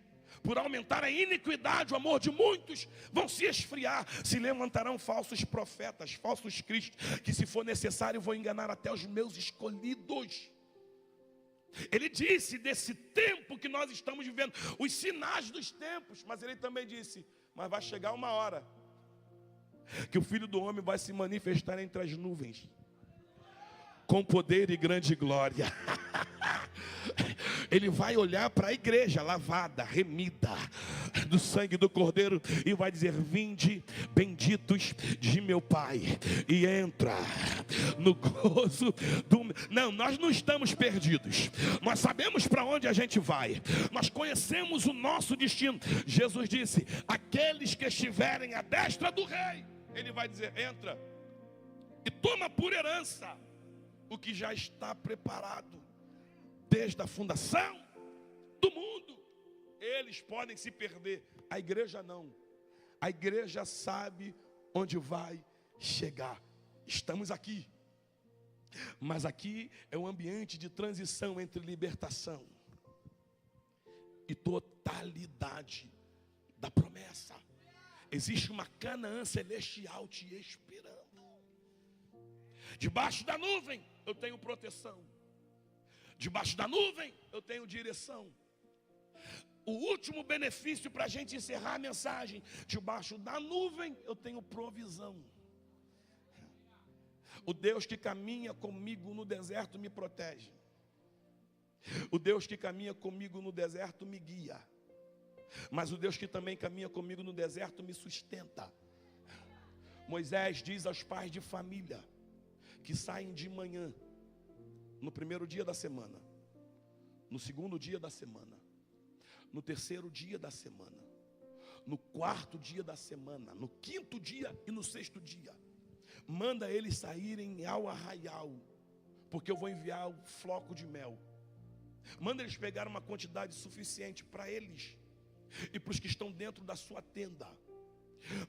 Por aumentar a iniquidade, o amor de muitos vão se esfriar. Se levantarão falsos profetas, falsos cristos, que se for necessário vão enganar até os meus escolhidos. Ele disse desse tempo que nós estamos vivendo, os sinais dos tempos. Mas ele também disse: mas vai chegar uma hora que o Filho do Homem vai se manifestar entre as nuvens, com poder e grande glória. Ele vai olhar para a igreja lavada, remida do sangue do Cordeiro, e vai dizer: vinde, benditos de meu Pai, e entra no gozo do... Não, nós não estamos perdidos. Nós sabemos para onde a gente vai. Nós conhecemos o nosso destino. Jesus disse: aqueles que estiverem à destra do Rei, Ele vai dizer: entra e toma por herança o que já está preparado desde a fundação do mundo. Eles podem se perder, a igreja não. A igreja sabe onde vai chegar. Estamos aqui, mas aqui é um ambiente de transição entre libertação e totalidade da promessa. Existe uma Canaã celestial te esperando. Debaixo da nuvem eu tenho proteção. Debaixo da nuvem eu tenho direção. O último benefício para a gente encerrar a mensagem: debaixo da nuvem eu tenho provisão. O Deus que caminha comigo no deserto me protege. O Deus que caminha comigo no deserto me guia. Mas o Deus que também caminha comigo no deserto me sustenta. Moisés diz aos pais de família que saem de manhã, no primeiro dia da semana, no segundo dia da semana, no terceiro dia da semana, no quarto dia da semana, no quinto dia e no sexto dia, manda eles saírem ao arraial, porque eu vou enviar o floco de mel. Manda eles pegar uma quantidade suficiente para eles e para os que estão dentro da sua tenda.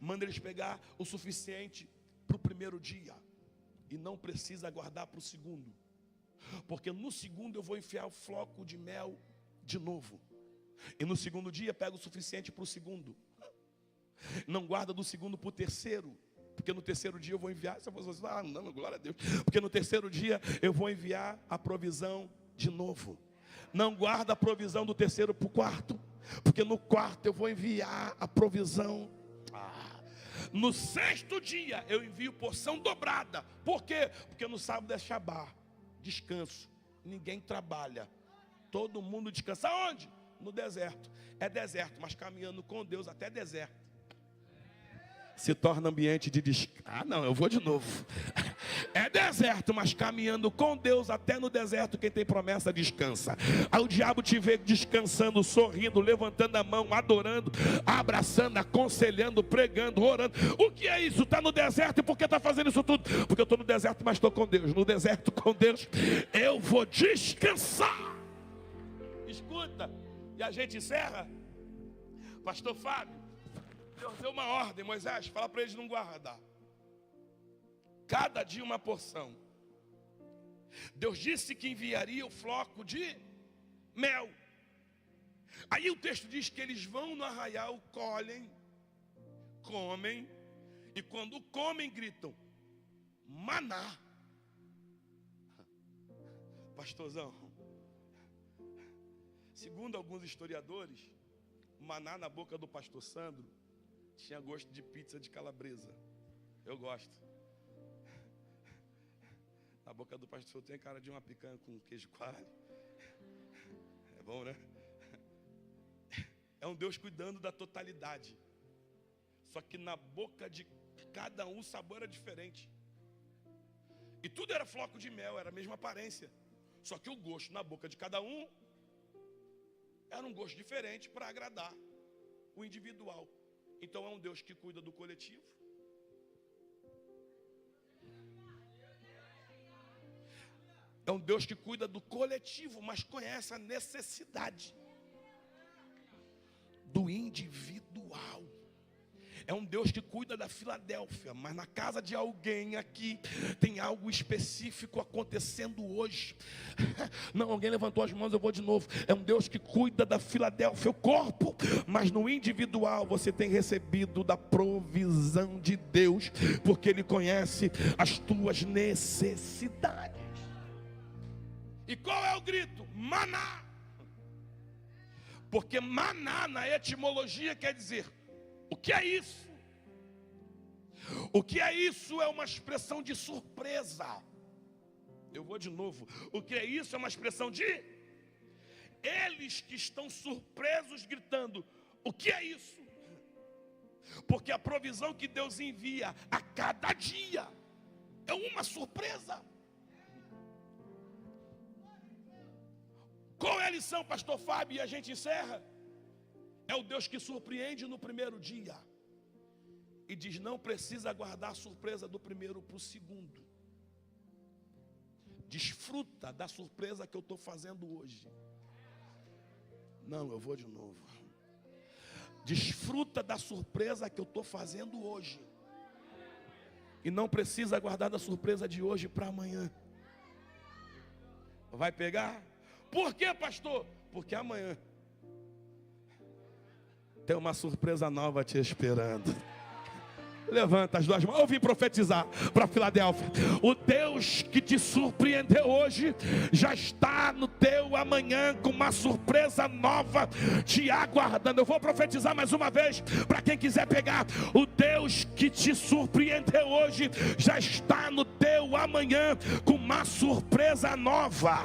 Manda eles pegar o suficiente para o primeiro dia, e não precisa guardar para o segundo, porque no segundo eu vou enfiar o floco de mel de novo. E no segundo dia pega o suficiente para o segundo. Não guarda do segundo para o terceiro, porque no terceiro dia eu vou enviar. Você vai falar: não, glória a Deus. Porque no terceiro dia eu vou enviar a provisão de novo. Não guarda a provisão do terceiro para o quarto, porque no quarto eu vou enviar a provisão. No sexto dia eu envio porção dobrada. Por quê? Porque no sábado é Shabá, descanso. Ninguém trabalha, todo mundo descansa. Onde? No deserto. É deserto, mas caminhando com Deus até deserto se torna ambiente de descanso. Não, eu vou de novo. É é deserto, mas caminhando com Deus, até no deserto, quem tem promessa descansa. Aí o diabo te vê descansando, sorrindo, levantando a mão, adorando, abraçando, aconselhando, pregando, orando. O que é isso? Está no deserto, e por que está fazendo isso tudo? Porque eu estou no deserto, mas estou com Deus. No deserto com Deus, eu vou descansar. Escuta, e a gente encerra. Pastor Fábio, Deus deu uma ordem, Moisés, fala para eles não guardar. Cada dia uma porção. Deus disse que enviaria o floco de mel. Aí o texto diz que eles vão no arraial, colhem, comem, e quando comem gritam, maná. Pastorzão, segundo alguns historiadores, maná na boca do pastor Sandro tinha gosto de pizza de calabresa. Eu gosto. A boca do pastor tem cara de uma picanha com queijo coalho. É bom, né? É um Deus cuidando da totalidade. Só que na boca de cada um o sabor era diferente. E tudo era floco de mel, era a mesma aparência. Só que o gosto na boca de cada um era um gosto diferente para agradar o individual. Então é um Deus que cuida do coletivo. É um Deus que cuida do coletivo, mas conhece a necessidade do individual. É um Deus que cuida da Filadélfia, mas na casa de alguém aqui tem algo específico acontecendo hoje. Não, alguém levantou as mãos, eu vou de novo. É um Deus que cuida da Filadélfia, o corpo, mas no individual você tem recebido da provisão de Deus, porque Ele conhece as tuas necessidades. E qual é o grito? Maná. Porque maná na etimologia quer dizer, o que é isso? O que é isso é uma expressão de surpresa. Eu vou de novo. O que é isso é uma expressão de... Eles que estão surpresos gritando, o que é isso? Porque a provisão que Deus envia a cada dia é uma surpresa. Qual é a lição, pastor Fábio? E a gente encerra. É o Deus que surpreende no primeiro dia. E diz, não precisa aguardar a surpresa do primeiro para o segundo. Desfruta da surpresa que eu estou fazendo hoje. Não, eu vou de novo. Desfruta da surpresa que eu estou fazendo hoje. E não precisa aguardar da surpresa de hoje para amanhã. Vai pegar? Por quê, pastor? Porque amanhã tem uma surpresa nova te esperando. Levanta as duas mãos. Eu vim profetizar para Filadélfia. O Deus que te surpreendeu hoje já está no teu amanhã com uma surpresa nova te aguardando. Eu vou profetizar mais uma vez para quem quiser pegar. O Deus que te surpreendeu hoje já está no teu amanhã com uma surpresa nova.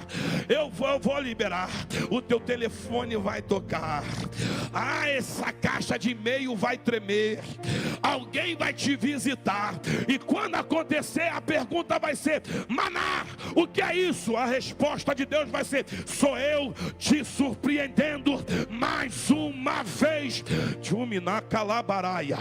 Eu vou liberar. O teu telefone vai tocar. Essa caixa de e-mail vai tremer. Alguém vai te visitar, e quando acontecer a pergunta vai ser, maná, o que é isso? A resposta de Deus vai ser, sou eu te surpreendendo mais uma vez. Calabaraia.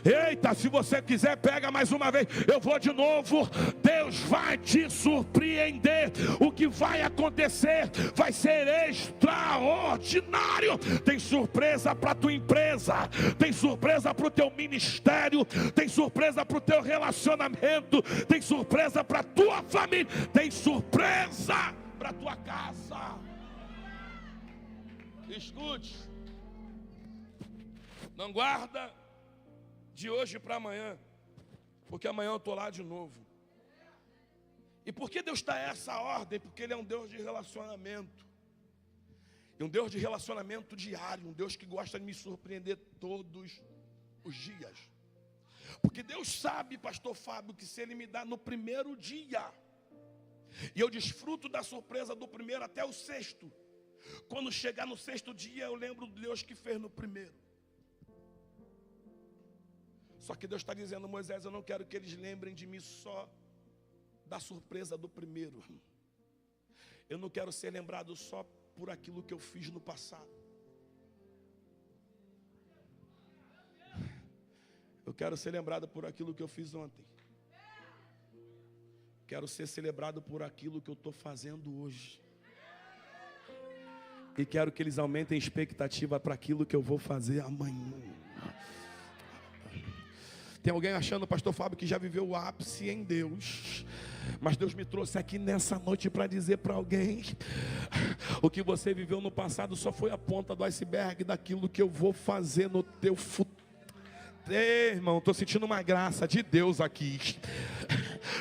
Eita, se você quiser pega mais uma vez, eu vou de novo. Deus vai te surpreender. O que vai acontecer vai ser extraordinário. Tem surpresa para tua empresa, tem surpresa para o teu ministério, tem surpresa para o teu relacionamento, tem surpresa para a tua família, tem surpresa para a tua casa. Escute, não guarda de hoje para amanhã, porque amanhã eu estou lá de novo. E por que Deus está essa ordem? Porque Ele é um Deus de relacionamento, e um Deus de relacionamento diário, um Deus que gosta de me surpreender todos os dias. Porque Deus sabe, pastor Fábio, que se Ele me dá no primeiro dia, e eu desfruto da surpresa do primeiro até o sexto, quando chegar no sexto dia eu lembro do Deus que fez no primeiro. Só que Deus está dizendo, Moisés, eu não quero que eles lembrem de mim só da surpresa do primeiro. Eu não quero ser lembrado só por aquilo que eu fiz no passado. Eu quero ser lembrado por aquilo que eu fiz ontem. Quero ser celebrado por aquilo que eu estou fazendo hoje. E quero que eles aumentem a expectativa para aquilo que eu vou fazer amanhã. Tem alguém achando, pastor Fábio, que já viveu o ápice em Deus. Mas Deus me trouxe aqui nessa noite para dizer para alguém: o que você viveu no passado só foi a ponta do iceberg daquilo que eu vou fazer no teu futuro. Ei, irmão, estou sentindo uma graça de Deus aqui.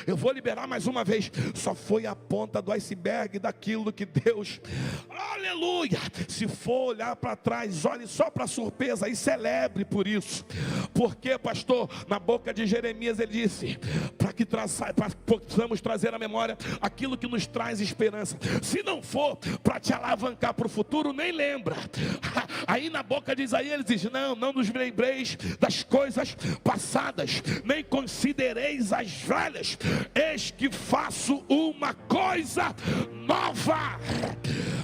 Eu vou liberar mais uma vez. Só foi a ponta do iceberg daquilo que Deus, aleluia. Se for olhar para trás, olhe só para a surpresa e celebre por isso. Porque, pastor, na boca de Jeremias ele disse: para que possamos trazer à memória aquilo que nos traz esperança. Se não for para te alavancar para o futuro, nem lembra. Aí na boca de Isaías ele diz: não nos lembreis das coisas passadas, nem considereis as velhas. Eis que faço uma coisa nova.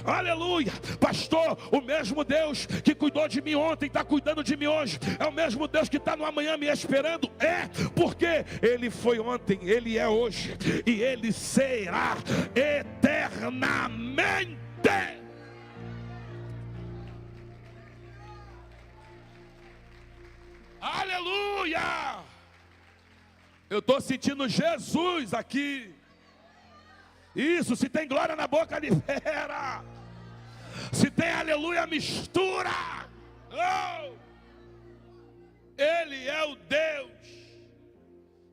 Aleluia. Pastor, o mesmo Deus que cuidou de mim ontem está cuidando de mim hoje. É o mesmo Deus que está no amanhã me esperando. É, porque Ele foi ontem, Ele é hoje e Ele será eternamente. Aleluia! Eu estou sentindo Jesus aqui. Isso, se tem glória na boca, libera. Se tem aleluia, mistura. Oh! Ele é o Deus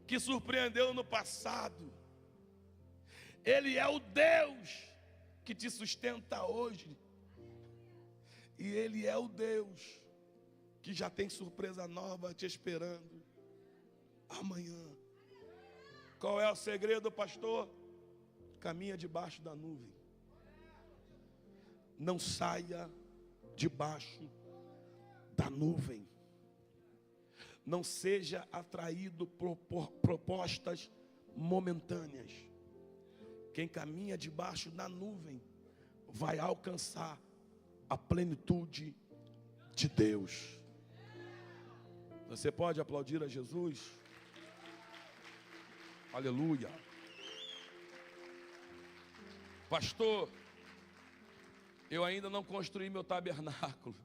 que surpreendeu no passado. Ele é o Deus que te sustenta hoje. E Ele é o Deus que já tem surpresa nova te esperando amanhã. Qual é o segredo, pastor? Caminha debaixo da nuvem. Não saia debaixo da nuvem. Não seja atraído por propostas momentâneas. Quem caminha debaixo da nuvem vai alcançar a plenitude de Deus. Você pode aplaudir a Jesus? Aleluia. Pastor, eu ainda não construí meu tabernáculo.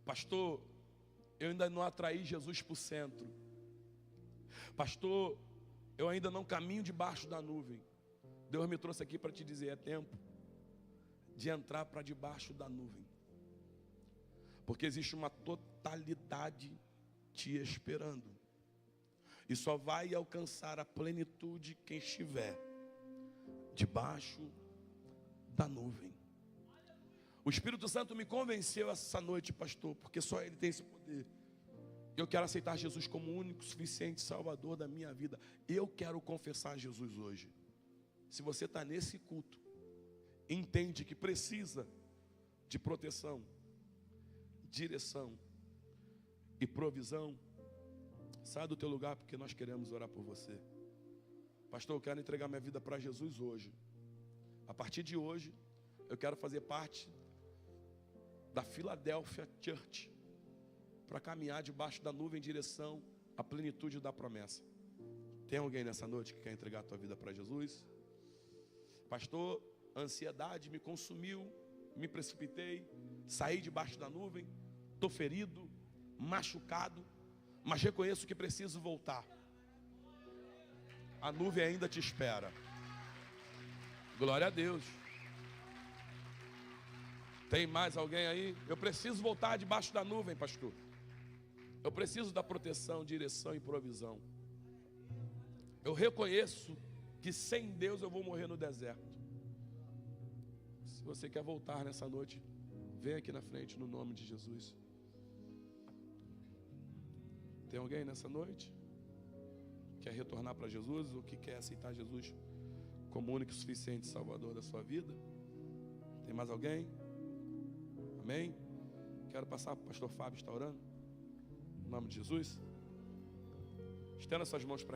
Pastor, eu ainda não atraí Jesus para o centro. Pastor, eu ainda não caminho debaixo da nuvem. Deus me trouxe aqui para te dizer: é tempo de entrar para debaixo da nuvem. Porque existe uma totalidade te esperando. E só vai alcançar a plenitude quem estiver debaixo da nuvem. O Espírito Santo me convenceu essa noite, pastor, porque só Ele tem esse poder. Eu quero aceitar Jesus como o único, suficiente Salvador da minha vida. Eu quero confessar Jesus hoje. Se você está nesse culto, entende que precisa de proteção, direção e provisão, sai do teu lugar, porque nós queremos orar por você. Pastor, eu quero entregar minha vida para Jesus hoje. A partir de hoje, eu quero fazer parte da Philadelphia Church, para caminhar debaixo da nuvem em direção à plenitude da promessa. Tem alguém nessa noite que quer entregar a tua vida para Jesus? Pastor, a ansiedade me consumiu, me precipitei, saí debaixo da nuvem, estou ferido, machucado, mas reconheço que preciso voltar. A nuvem ainda te espera. Glória a Deus. Tem mais alguém aí? Eu preciso voltar debaixo da nuvem, pastor. Eu preciso da proteção, direção e provisão. Eu reconheço que sem Deus eu vou morrer no deserto. Se você quer voltar nessa noite, vem aqui na frente no nome de Jesus. Tem alguém nessa noite? Quer retornar para Jesus ou que quer aceitar Jesus como único e suficiente Salvador da sua vida? Tem mais alguém? Amém? Quero passar para o pastor Fábio, está orando. Em nome de Jesus. Estenda suas mãos para